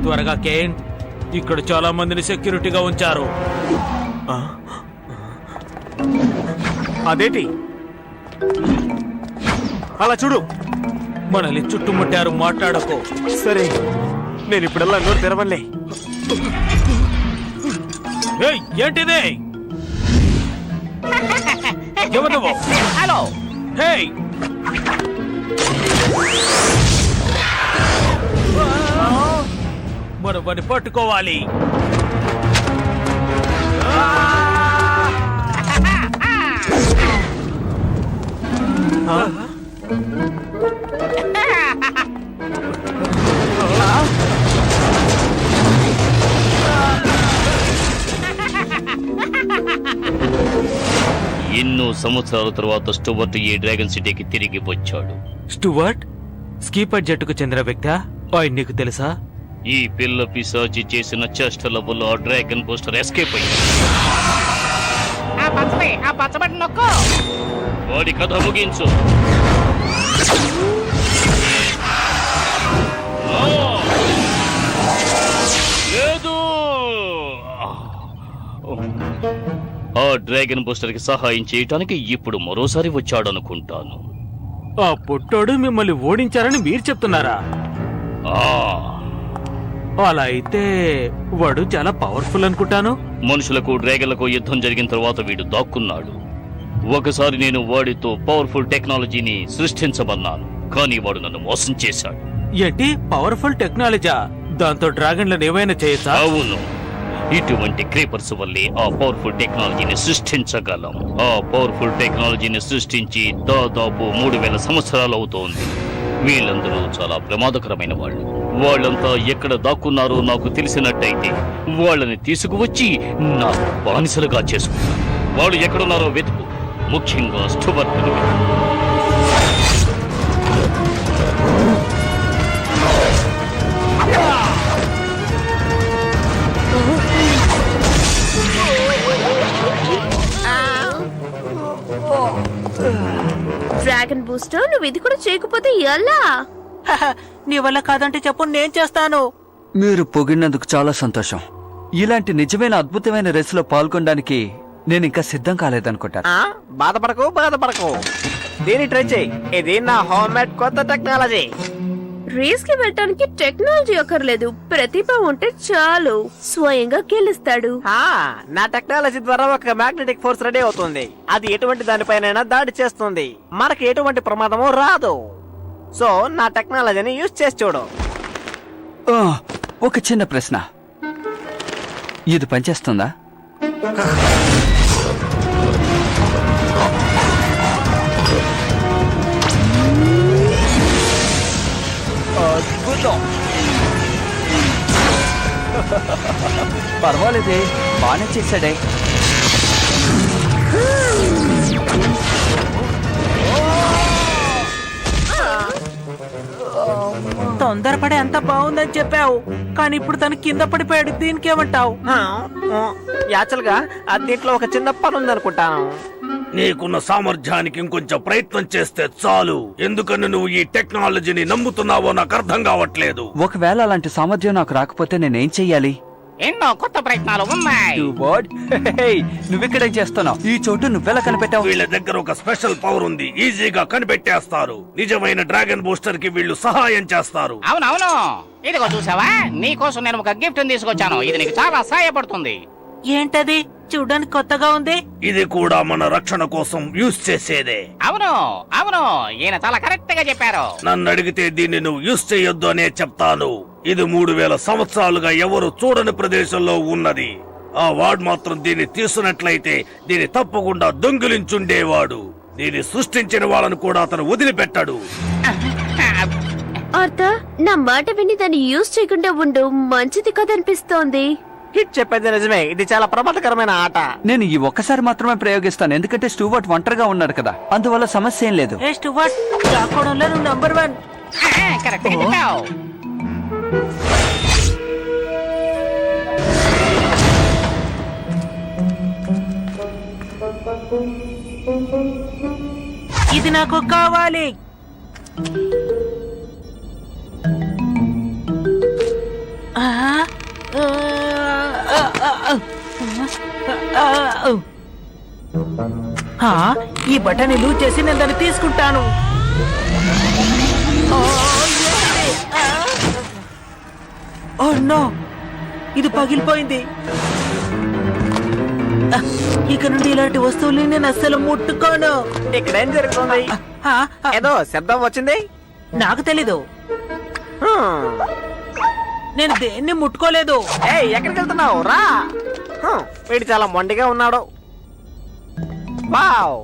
త్వరగా కేన్, ఇక్కడ చాలా మందిని సెక్యూరిటీగా ఉంచారు. అదేంటి అలా చూడు? మనల్ని చుట్టుముట్టారు, మాట్లాడకు. సరే, నేను ఇప్పుడల్లా నోరు తెరవలే. ఏయ్, ఏంటిది? ఎవరు నువ్వు? హలో. హేయ్, మనం వాడిని పట్టుకోవాలి. ఎన్నో సంవత్సరాల తర్వాత స్టూవర్ట్ ఈ డ్రాగన్ సిటీకి తిరిగి వచ్చాడు. స్టూవర్ట్ స్కీపర్ జట్టుకు చెందిన వ్యక్తి. ఆయన నీకు తెలుసా? ఈ పిల్ల పిశాచి చేసిన చేష్టల వల్ల ఆ డ్రాగన్ పోస్టర్ ఎస్కేప్ అయ్యింది. ఆ పచ్చబడి నొక్కు. వాడి కథ ముగించు. లేదు, ఆ డ్రాగన్ పోస్టర్ కి సహాయం చేయటానికి ఇప్పుడు మరోసారి వచ్చాడనుకుంటాను. ఆ పుట్టోడు మిమ్మల్ని ఓడించారని మీరు చెప్తున్నారా? అలా అయితే వాడు చాలా పవర్ఫుల్ అనుకుంటాను. మనుషులకు డ్రాగన్లకు యుద్ధం జరిగిన తర్వాత వీడు దాక్కున్నాడు. ఒకసారి నేను వాడితో పవర్ఫుల్ టెక్నాలజీని సృష్టించమన్నాను, కానీ వాడు నన్ను మోసం చేశాడు. ఏంటి పవర్ఫుల్ టెక్నాలజీ? దాంతో డ్రాగన్లను ఏమైనా చేయొచ్చా? అవును, ఇటువంటి క్రీపర్స్ వల్లే ఆ పవర్ఫుల్ టెక్నాలజీని సృష్టించగలం. ఆ పవర్ఫుల్ టెక్నాలజీని సృష్టించి దాదాపు 3000 సంవత్సరాలు అవుతోంది. వీళ్ళందరూ చాలా ప్రమాదకరమైన వాళ్ళు. వాళ్ళంతా ఎక్కడ దాక్కున్నారో నాకు తెలిసినట్టయితే వాళ్ళని తీసుకువచ్చి నా బానిసలుగా చేసుకున్నాను. వాళ్ళు ఎక్కడున్నారో వెతుకు, ముఖ్యంగా స్టూవర్ట్ ని వెతుకు. డ్రాగన్ బూస్టర్, నువ్వు ఇది కూడా చేయకపోతే ఎలా? నీ వల్ల కాదంటే చెప్పు, నేను చేస్తాను. మీరు పొగిడినందుకు చాలా సంతోషం. ఇలాంటి నిజమైన అద్భుతమైన రేసులో పాల్గొనడానికి నేను ఇంకా సిద్ధం కాలేదనుకుంటాను. బాధపడకు, దీన్ని ట్రై చేయి. ఇది నా హోమ్ మేడ్ కొత్త టెక్నాలజీ. రేస్ కి వెళ్ళటానికి టెక్నాలజీ అక్కర్లేదు, ప్రతిభ ఉంటే చాలు, స్వయంగా గెలుస్తాడు. నా టెక్నాలజీ ద్వారా ఒక మ్యాగ్నెటిక్ ఫోర్స్ రెడీ అవుతుంది. అది ఎటువంటి దానిపైన దాడి చేస్తుంది, మనకి ఎటువంటి ప్రమాదము రాదు. సో నా టెక్నాలజీని యూజ్ చేసి చూడు. ఒక చిన్న ప్రశ్న, ఇది పనిచేస్తుందా? అద్భుతం, పర్వాలేదే, బానే చేశాడే. తొందరపడి అంత బాగుందని చెప్పావు, కానీ ఇప్పుడు తను కింద పడిపోయాడు. దీనికి ఏమంటావు? యాక్చువల్ గా దీంట్లో ఒక చిన్న పని ఉందనుకుంటాను. నీకున్న సామర్థ్యానికి ఇంకొంచెం ప్రయత్నం చేస్తే చాలు. ఎందుకని నువ్వు ఈ టెక్నాలజీని నమ్ముతున్నావో నాకు అర్థం కావట్లేదు. ఒకవేళ అలాంటి సామర్థ్యం నాకు రాకపోతే నేనేం చెయ్యాలి? ఎన్నో కొత్త ప్రయత్నాలు ఉన్నాయి. నువ్విక్కడేం చేస్తున్నావు? ఈ చోటు నువ్వెలా కనిపెట్టావు? వీళ్ళ దగ్గర ఒక స్పెషల్ పవర్ ఉంది, ఈజీగా కనిపెట్టేస్తారు. నిజమైన డ్రాగన్ బూస్టర్ కి వీళ్ళు సహాయం చేస్తారు. అవునవును, ఇదిగో చూసావా, నీకోసం నేను ఒక గిఫ్ట్ తీసుకొచ్చాను. ఇది నీకు చాలా సహాయపడుతుంది. ఏంటది? చూడడానికి కొత్తగా ఉంది. ఇది కూడా మన రక్షణ కోసం యూజ్ చేసేదే. అవును అవును, ఈయన చాలా కరెక్ట్ గా చెప్పారు. నన్ను అడిగితే దీన్ని నువ్వు యూజ్ చేయొద్దు అనే చెప్తాను. ఇది 3000 సంవత్సరాలుగా ఎవరు చూడని ప్రదేశంలో ఉన్నది. ఆ వాడు మాత్రం దీన్ని తీసుకున్నట్లయితే దీన్ని తప్పకుండా దొంగిలించుండేవాడు. దీన్ని సృష్టించిన వాళ్ళను కూడా అతను వదిలిపెట్టాడు. ఆర్థర్, నా మాట విని దాన్ని యూజ్ చేయకుండా ఉండు, మంచిది కదనిపిస్తోంది. హిట్ చెప్పేది నిజమే, ఇది చాలా ప్రమాదకరమైన ఆట. నేను ఈ ఒక్కసారి మాత్రమే ప్రయోగిస్తాను, ఎందుకంటే స్టూవర్ట్ ఒంటరిగా ఉన్నాడు కదా, అందువల్ల సమస్య ఏం లేదు. ఏ స్టూవర్ట్, దాక్కోవడంలో నువ్వు నంబర్ 1. కరెక్ట్ గా చెప్పావు. ఇది నాకు కావాలి. ఈ బటన్ లూజ్ చేసి నేను దాన్ని తీసుకుంటాను. ఓ నో, ఇది పగిలిపోయింది. ఇక నుండి ఇలాంటి వస్తువుల్ని నేను అస్సలు ముట్టుకోను. ఇక్కడ ఏం జరుగుతుంది? ఆ, ఆ, ఏదో శబ్దం వచ్చింది. నాకు తెలీదు, నేను దేన్ని ముట్టుకోలేదు. ఏయ్, ఎక్కడికి వెళ్తున్నావు? రా. వీడు చాలా మొండిగా ఉన్నాడు. వావ్,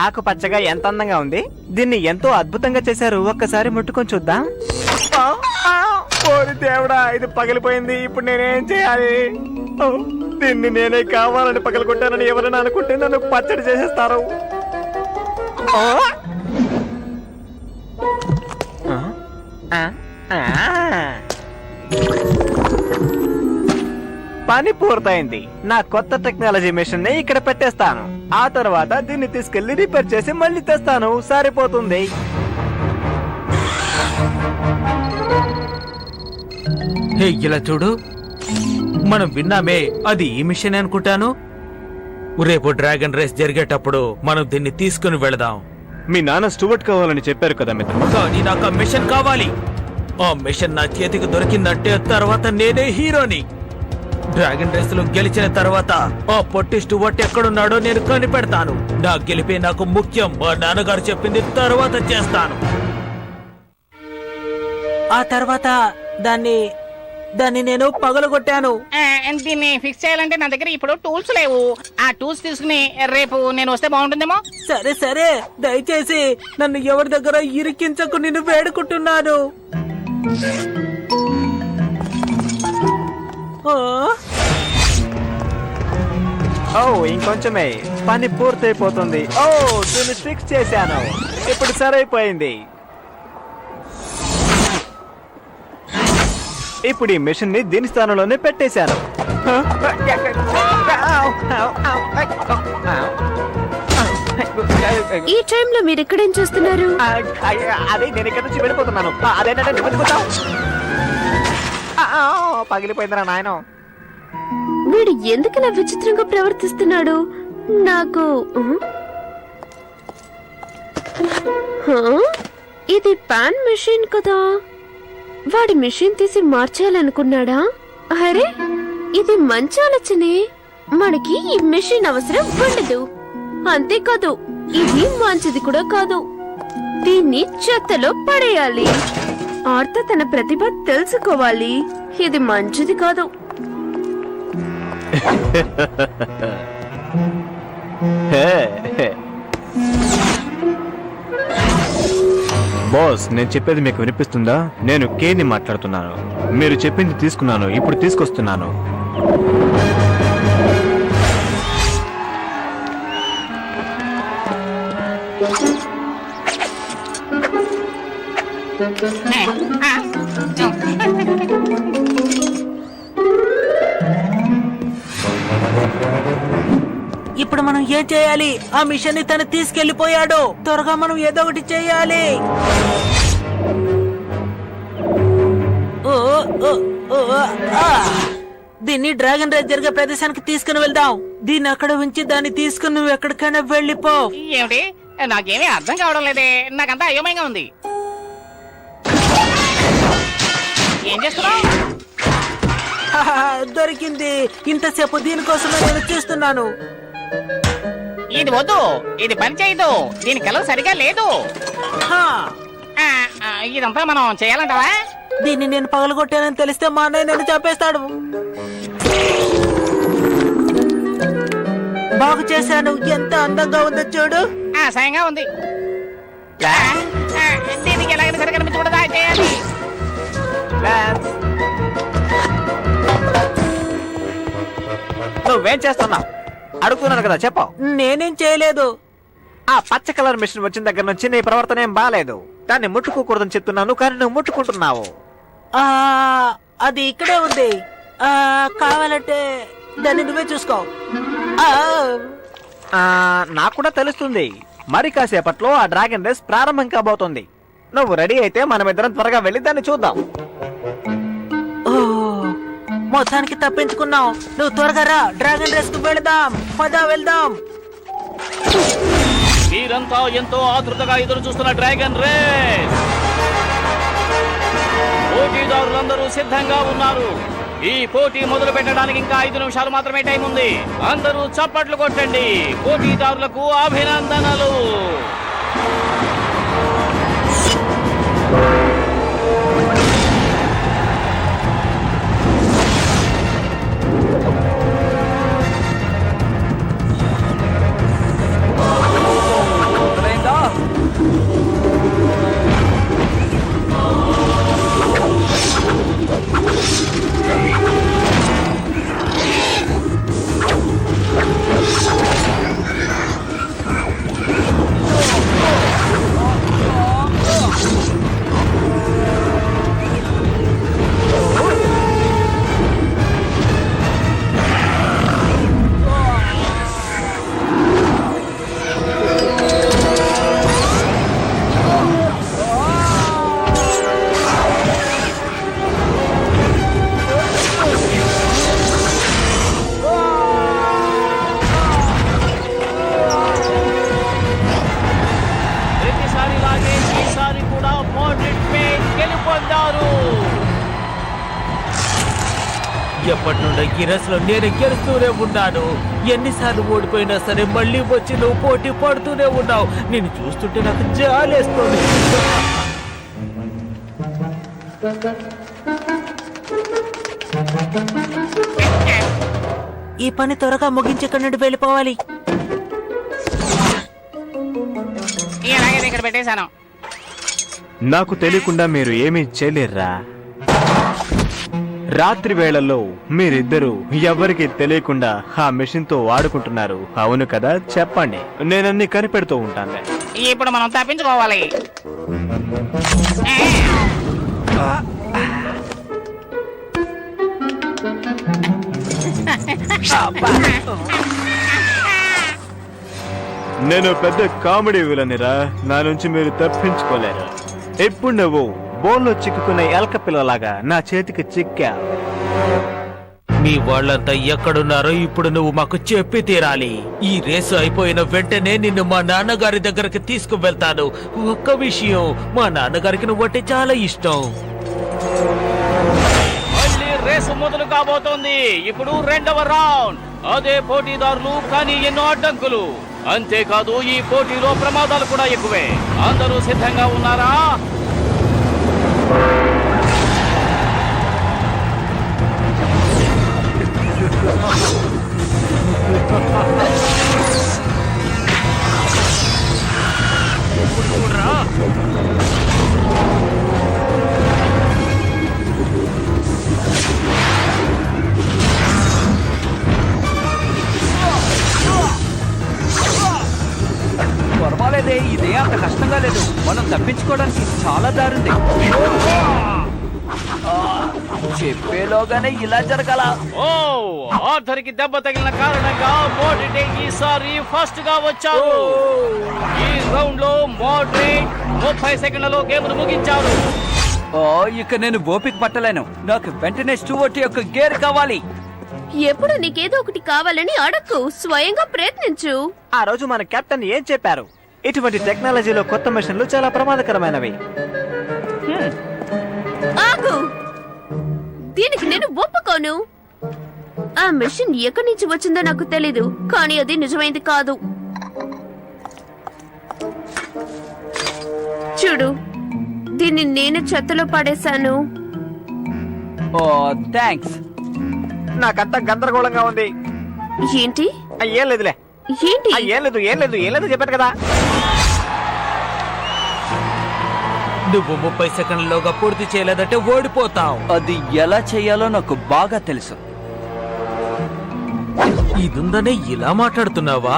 ఆకుపచ్చగా ఎంత అందంగా ఉంది. దీన్ని ఎంతో అద్భుతంగా చేశారు. ఒక్కసారి ముట్టుకొని చూద్దాం. ఓరి దేవుడా, ఇది పగిలిపోయింది. ఇప్పుడు నేనేం చేయాలి? దీన్ని నేనే కావాలని పగలగొట్టానని ఎవరైనా అనుకుంటే నన్ను పచ్చడి చేసేస్తారు. పని పూర్తయింది. నా కొత్త టెక్నాలజీ మెషిన్ ని ఇక్కడ పెట్టేస్తాను. ఆ తర్వాత దీన్ని తీసుకెళ్లి రిపేర్ చేసి మళ్ళీ తెస్తాను. సరిపోతుంది. హే, ఇలా చూడు, మనం విన్నామే, అది ఈ మిషన్ అనుకుంటాను. రేపు డ్రాగన్ రేస్ జరిగేటప్పుడు మనం దీన్ని తీసుకుని వెళదాం. మీ నాన్న స్టూవర్ట్ కావాలని చెప్పారు కదా మిత్రుడు. కానీ నాకు ఆ మిషన్ కావాలి. ఆ మిషన్ నా చేతికి దొరికిందంటే తర్వాత నేనే హీరోని. డ్రాగన్ రేస్ లో గెలిచిన తర్వాత ఆ పొట్టి స్టూవర్ట్ ఎక్కడున్నాడో నేను కనిపెడతాను. నా గెలిపే నాకు ముఖ్యం. మా నాన్నగారు చెప్పింది తర్వాత చేస్తాను. ఆ తర్వాత దాన్ని నేను పగలగొట్టాను. దీన్ని ఫిక్స్ చేయాలంటే నా దగ్గర ఇప్పుడు టూల్స్ లేవు. ఆ టూల్స్ తీసుకుని రేపు నేను వస్తే బాగుంటుందేమో. సరే సరే, దయచేసి నన్ను ఎవరి దగ్గర ఇరికించకు, నిన్ను వేడుకుంటున్నాను. ఓ, ఇంకొంచెమే, పని పూర్తయిపోతుంది. ఓ, దీన్ని ఫిక్స్ చేశాను. ఇప్పుడు సరైపోయింది. ఇప్పుడు ఈ మెషిన్ ని దీని స్థానంలోనే పెట్టేశాను. ఈ టైంలో మీరు ఇక్కడేం చేస్తున్నారు? అదే నేను ఇక్కడ నుంచి వెళ్ళిపోతున్నాను. అదేంటంటే పగిలిపోయిందిరా నాయన. వీడు ఎందుకు ఇలా విచిత్రంగా ప్రవర్తిస్తున్నాడు? నాకు ఇది పాన్ మెషిన్ కదా. వాడి మెషిన్ తీసి మార్చాలనుకున్నాడా? అరే, ఇది మంచి ఆలోచనే. మనకి ఈ మెషిన్ అవసరం ఉండదు. అంతేకాదు, ఇది మంచిది కూడా కాదు. దీన్ని చెత్తలో పడేయాలి. ఆర్త తన ప్రతిభ తెలుసుకోవాలి. ఇది మంచిది కాదు. బాస్, నేను చెప్పేది మీకు వినిపిస్తుందా? నేను కేని మాట్లాడుతున్నాను. మీరు చెప్పింది తీసుకున్నాను, ఇప్పుడు తీసుకొస్తున్నాను. ఇప్పుడు మనం ఏం చేయాలి? ఆ మిషన్ ని తను తీసుకెళ్లిపోయాడు. త్వరగా మనం ఏదో ఒకటి చేయాలి. దీన్ని డ్రాగన్ రేస్ జరిగే ప్రదేశానికి తీసుకుని వెళ్దాం. దీన్ని అక్కడ ఉంచి దాన్ని తీసుకుని నువ్వు ఎక్కడికైనా వెళ్ళిపో. ఏమిటి? నాకేమీ అర్థం కావడం లేదే. నాకంతా అయోమయంగా ఉంది. ఏం చేస్తున్నావు? దొరికింది. ఇంతసేపు దీనికోసమే నేను చూస్తున్నాను. ఇది వద్దు, ఇది పని చేయదు. దీని కలర్ సరిగా లేదు. ఇదంతా మనం చేయాలంటావా? దీన్ని నేను పగలగొట్టానని తెలిస్తే మా అన్నయ్య నన్ను చంపేస్తాడు. బాగు చేశాను. ఎంత అందంగా ఉందో చూడు. సాయంగా ఉంది. దీనికి ఎలాగైనా సరే కనిపించకూడదా చేయాలి. నువ్వేం చేస్తున్నావు? అడుగుతున్నాను కదా, చెప్పు. నేనేం చేయలేదు. ఆ పచ్చ కలర్ మిషన్ వచ్చిన దగ్గర నుంచి నీ ప్రవర్తన ఏం బాలేదు. దాన్ని ముట్టుకోకూడదని చెప్తున్నాను, కానీ నువ్వు ముట్టుకుంటున్నావు. అది ఇక్కడే ఉంది. కావాలంటే దాన్ని నువ్వే చూసుకో. నాకు కూడా తెలుస్తుంది. మరి కాసేపట్లో ఆ డ్రాగన్ రేస్ ప్రారంభం కాబోతుంది. నువ్వు రెడీ అయితే మనమిద్దరం త్వరగా వెళ్ళి దాన్ని చూద్దాం. మొత్తానికి తప్పించుకున్నావు. నువ్వు త్వరగా రా, డ్రాగన్ రేస్ కు వెళదాం. పద వెళ్దాం. మీరంతా ఎంతో ఆతృతగా ఎదురు చూస్తున్న డ్రాగన్ రేస్ పోటీదారులందరూ సిద్ధంగా ఉన్నారు. ఈ పోటీ మొదలు పెట్టడానికి ఇంకా 5 నిమిషాలు మాత్రమే టైం ఉంది. అందరూ చప్పట్లు కొట్టండి. పోటీదారులకు అభినందనలు. మొదలైందా? ప్రతిసారిలాగే ఈసారి కూడా మోడ్రిడ్ పే గెలుపొందారు. ఎప్పటి నుండో ఈ రేస్ లో నేను గెలుస్తూనే ఉన్నాను. ఎన్నిసార్లు ఓడిపోయినా సరే మళ్ళీ వచ్చి నువ్వు పోటీ పడుతూనే ఉన్నావు. నేను చూస్తుంటే నాకు జాలేస్తుంది. ఈ పని త్వరగా ముగించి ఇక్కడి నుండి వెళ్ళిపోవాలి. ఇలాగే ఇక్కడ పెట్టేశాను. నాకు తెలియకుండా మీరు ఏమీ చేయలేర్రా. రాత్రి వేళల్లో మీరిద్దరూ ఎవరికి తెలియకుండా ఆ మెషిన్ తో ఆడుకుంటున్నారు. అవును కదా? చెప్పండి, నేనన్ని కనిపెడుతూ ఉంటాను. ఇప్పుడు మనం తప్పించుకోవాలి. నేను పెద్ద కామెడీ విలనిరా. నా నుంచి మీరు తప్పించుకోలేరు. ఇప్పుడు నువ్వు బోన్లో చిక్కుకున్న ఎలక పిల్లలాగా నా చేతికి చిక్కా. మీ వాళ్ళంతా ఎక్కడున్నారో ఇప్పుడు నువ్వు మాకు చెప్పి తీరాలి. ఈ రేసు అయిపోయిన వెంటనే నిన్ను మా నాన్నగారి దగ్గరికి తీసుకువెళ్తాను. ఒక్క విషయం, మా నాన్నగారికి నువ్వంటే చాలా ఇష్టం. మళ్ళీ రేసు మొదలు కాబోతోంది. ఇప్పుడు 2వ రౌండ్. అదే పోటీదారులు, కానీ ఎన్నో అడ్డంకులు. అంతేకాదు ఈ పోటీలో ప్రమాదాలు కూడా ఎక్కువే. అందరూ సిద్ధంగా ఉన్నారా? పర్వాలేదే, ఇదే అంత కష్టంగా లేదు. మనం తప్పించుకోవడానికి చాలా దారుంది. చెప్పేలోగానే ఇలా జరగాల. ఓ, ఆర్థర్కి దెబ్బ తగిలిన కారణంగా మోడ్రిడ్ ఈసారి ఫస్ట్ గా వచ్చారు. ఈ రౌండ్ లో మోడ్రిడ్ 30 సెకండ్లలో గేమ్ ను ముగించారు. ఇక నేను ఓపిక పట్టలేను. నాకు వెంటనే స్టూవర్ట్ యొక్క గేర్ కావాలి. ఎప్పుడు నీకేదో ఒకటి కావాలని అడక్కు, స్వయంగా ప్రయత్నించు. ఆ రోజు మన కెప్టెన్ ఏం చెప్పారు? ఇటువంటి టెక్నాలజీలో కొత్త మిషన్లు చాలా ప్రమాదకరమైనవి. ఆగు, దీనికి నేను ఒప్పుకోను. ఆ మిషన్ ఎక్కడి నుంచి వచ్చిందో నాకు తెలీదు, కానీ అది నిజమైంది కాదు. చూడు, దీన్ని నేను చెత్తలో పడేశాను. థ్యాంక్స్. నాకంతా గందరగోళంగా ఉంది. ఏంటి? ఏం లేదులే. ఏంటి? ఏం లేదు చెప్పాను కదా. నువ్వు 30 సెకండ్లలోగా పూర్తి చేయలేదంటే ఓడిపోతావు. అది ఎలా చేయాలో నాకు బాగా తెలుసు. ఇదుందనే ఇలా మాట్లాడుతున్నావా?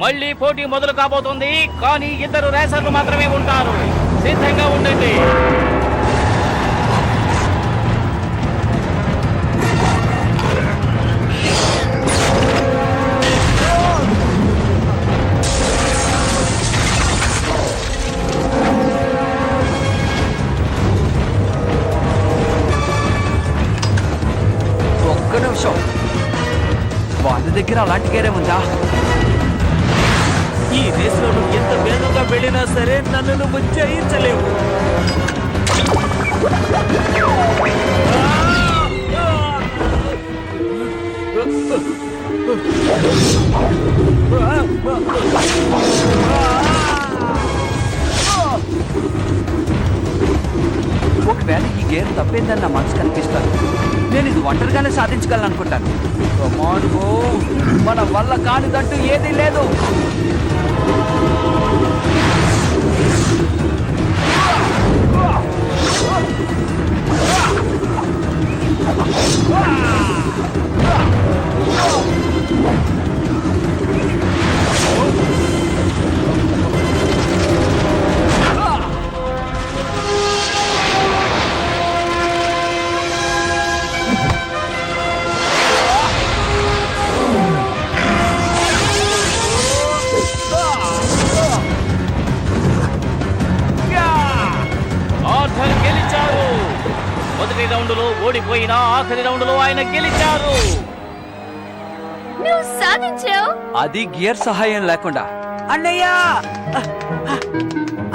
మళ్ళీ పోటీ మొదలు కాబోతుంది, కానీ 2 రేసర్లు మాత్రమే ఉంటారు. సిద్ధంగా ఉండండి. దగ్గర అలాంటి గేరే ఉందా? ఈ రేసులో నువ్వు ఎంత వేగంగా వెళ్ళినా సరే నన్ను నువ్వు జయించలేవు. ఒకవేళ ఈ గేర్ తప్పేందని నా మనసు కనిపిస్తాను. నేను ఇది ఒంటరిగానే సాధించగలను అనుకుంటాను. Come on, bro. మన వల్ల కానిదంటూ ఏదీ లేదు. ఆర్థర్ గెలిచారు. మొదటి రౌండ్ లో ఓడిపోయినా ఆఖరి రౌండ్ లో ఆయన గెలిచారు. నువ్వు సాధించావు. అది గేర్ సహాయం లేకుండా. అన్నయ్య,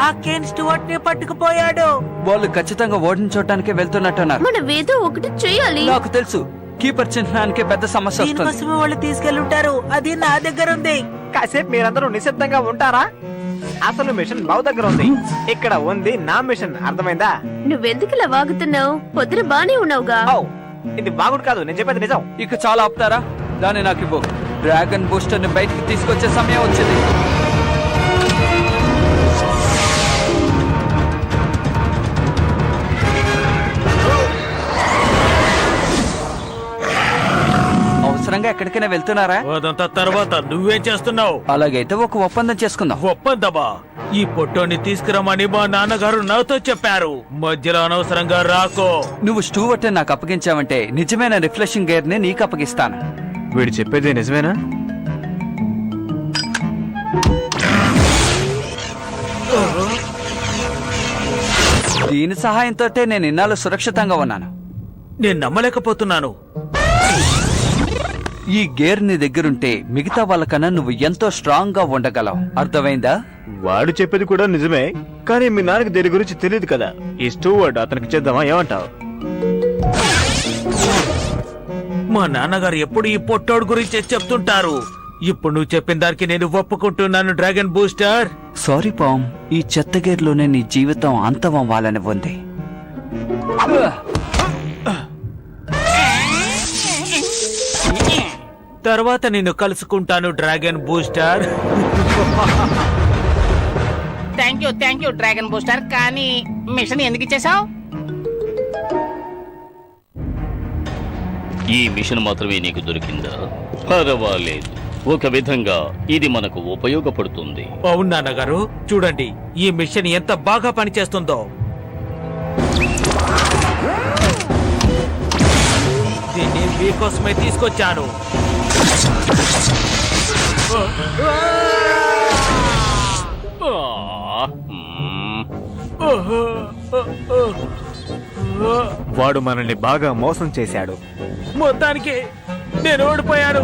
ఆ కేన్ స్టూవర్ట్ ని పట్టుకుపోయాడు. వాళ్ళు ఖచ్చితంగా ఓడించోటానికే వెళ్తున్నట్టున్నారు. మనం ఏదో ఒకటి చెయ్యాలి. నాకు తెలుసు, కీపర్ చిహ్నానికి పెద్ద సమస్య వస్తుంది. దీనికోసమే వాళ్ళు తీసుకెళ్ళుంటారు. అది నా దగ్గర ఉంది. కాసేపు మీరందరూ నిశ్శబ్దంగా ఉంటారా? అసలు మిషన్ బావు దగ్గర ఉంది. ఇక్కడ ఉంది నా మిషన్, అర్థమైందా? నువ్వెందుకు ఇలా వాగుతున్నావు? పొద్దున బానే ఉన్నావుగా. ఔ, ఇది బాగుడు కాదు, నేను చెప్పేది నిజం. ఇక చాలా ఆపుతారా? దాన్ని నాకు ఇవ్వు. డ్రాగన్ బూస్టర్ ని బయటికి తీసుకొచ్చే సమయం వచ్చింది. అవసరంగా ఎక్కడికైనా వెళ్తున్నారా? అదంతా తర్వాత నువ్వేం చేస్తున్నావు? అలాగైతే ఒక ఒప్పందం చేసుకుందాం. ఒప్పందమా? ఈ పొట్టోని తీసుకురమ్మని మా నాన్నగారు నాతో చెప్పారు. మధ్యలో అనవసరంగా రాకో. నువ్వు స్టూవర్ట్ నాకు అప్పగించావంటే నిజమైన రిఫ్రెషింగ్ గేర్ ని నీకు అప్పగిస్తాను. వీడు చెప్పేది నిజమేనా? దీని సహాయంతో నేను ఇన్నాళ్ళు సురక్షితంగా ఉన్నాను. నేను నమ్మలేకపోతున్నాను. ఈ గేర్ నీ దగ్గరుంటే మిగతా వాళ్ళకన్నా నువ్వు ఎంతో స్ట్రాంగ్ గా ఉండగలవు. అర్థమైందా? వాడు చెప్పేది కూడా నిజమే, కానీ మీ నాన్నకి దీని గురించి తెలియదు కదా. ఈ స్టూవర్ట్ అతనికి చేద్దామా? ఏమంటావు? మా నాన్నగారు ఎప్పుడు ఈ పొట్టోడు గురించే చెప్తుంటారు. ఇప్పుడు నువ్వు చెప్పిన దానికి నేను ఒప్పుకుంటున్నాను డ్రాగన్ బూస్టర్. సారీ పామ్, ఈ చెత్త గేర్లోనే నీ జీవితం అంతం అవ్వాలని ఉంది. తర్వాత నిన్ను కలుసుకుంటాను dragon booster. Thank you dragon booster. కానీ మిషన్ ఎందుకు ఇచ్చేసావు? ఈ మిషన్ మాత్రమే నీకు దొరికిందా? పర్వాలేదు, ఒక విధంగా ఇది మనకు ఉపయోగపడుతుంది. అవును నాన్నగారు, చూడండి ఈ మిషన్ ఎంత బాగా పనిచేస్తుందో. దీన్ని మీకోసమే తీసుకొచ్చాను. వాడు మనల్ని బాగా మోసం చేశాడు. మొత్తానికి నేను ఓడిపోయాను.